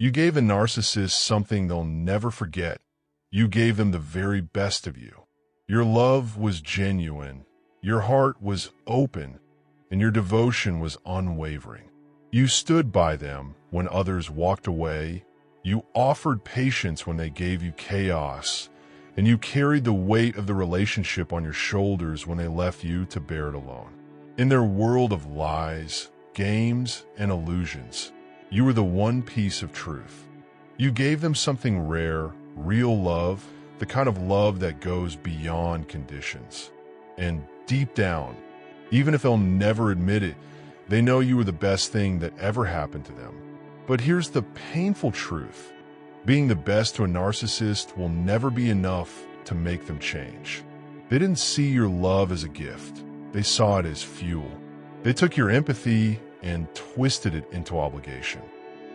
You gave a narcissist something they'll never forget. You gave them the very best of you. Your love was genuine, your heart was open, and your devotion was unwavering. You stood by them when others walked away. You offered patience when they gave you chaos, and you carried the weight of the relationship on your shoulders when they left you to bear it alone. In their world of lies, games, and illusions, you were the one piece of truth. You gave them something rare, real love, the kind of love that goes beyond conditions. And deep down, even if they'll never admit it, they know you were the best thing that ever happened to them. But here's the painful truth. Being the best to a narcissist will never be enough to make them change. They didn't see your love as a gift. They saw it as fuel. They took your empathy and twisted it into obligation.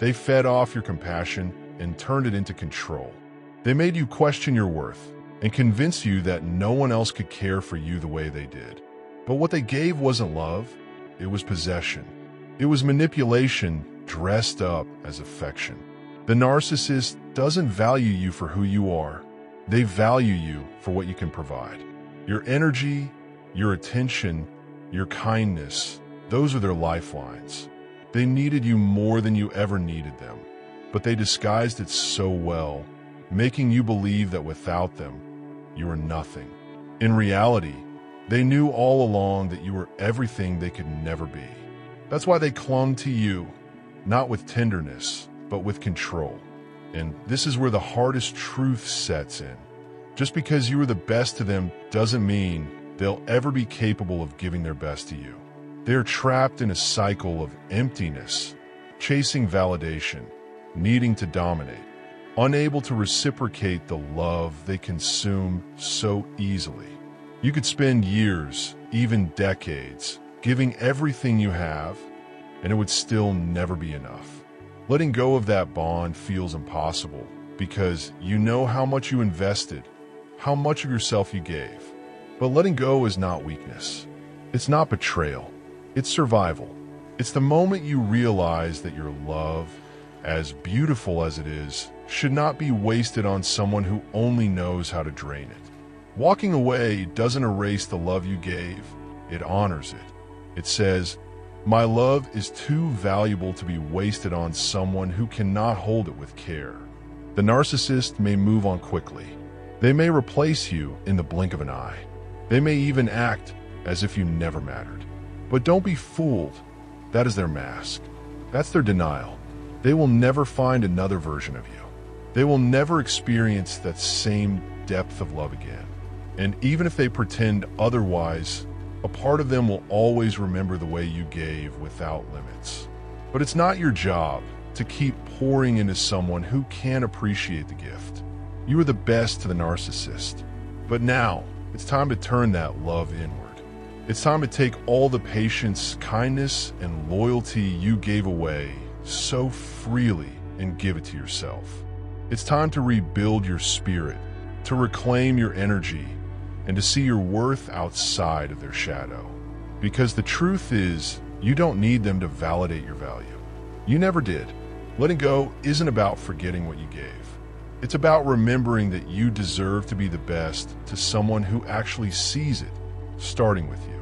They fed off your compassion and turned it into control. They made you question your worth and convince you that no one else could care for you the way they did. But what they gave wasn't love, it was possession. It was manipulation dressed up as affection. The narcissist doesn't value you for who you are. They value you for what you can provide. Your energy, your attention, your kindness, those are their lifelines. They needed you more than you ever needed them, but they disguised it so well, making you believe that without them, you were nothing. In reality, they knew all along that you were everything they could never be. That's why they clung to you, not with tenderness, but with control. And this is where the hardest truth sets in. Just because you were the best to them doesn't mean they'll ever be capable of giving their best to you. They are trapped in a cycle of emptiness, chasing validation, needing to dominate, unable to reciprocate the love they consume so easily. You could spend years, even decades, giving everything you have, and it would still never be enough. Letting go of that bond feels impossible because you know how much you invested, how much of yourself you gave. But letting go is not weakness. It's not betrayal. It's survival. It's the moment you realize that your love, as beautiful as it is, should not be wasted on someone who only knows how to drain it. Walking away doesn't erase the love you gave, it honors it. It says, "My love is too valuable to be wasted on someone who cannot hold it with care." The narcissist may move on quickly. They may replace you in the blink of an eye. They may even act as if you never mattered. But don't be fooled. That is their mask. That's their denial. They will never find another version of you. They will never experience that same depth of love again. And even if they pretend otherwise, a part of them will always remember the way you gave without limits. But it's not your job to keep pouring into someone who can't appreciate the gift. You are the best to the narcissist. But now, it's time to turn that love inward. It's time to take all the patience, kindness, and loyalty you gave away so freely and give it to yourself. It's time to rebuild your spirit, to reclaim your energy, and to see your worth outside of their shadow. Because the truth is, you don't need them to validate your value. You never did. Letting go isn't about forgetting what you gave. It's about remembering that you deserve to be the best to someone who actually sees it, starting with you.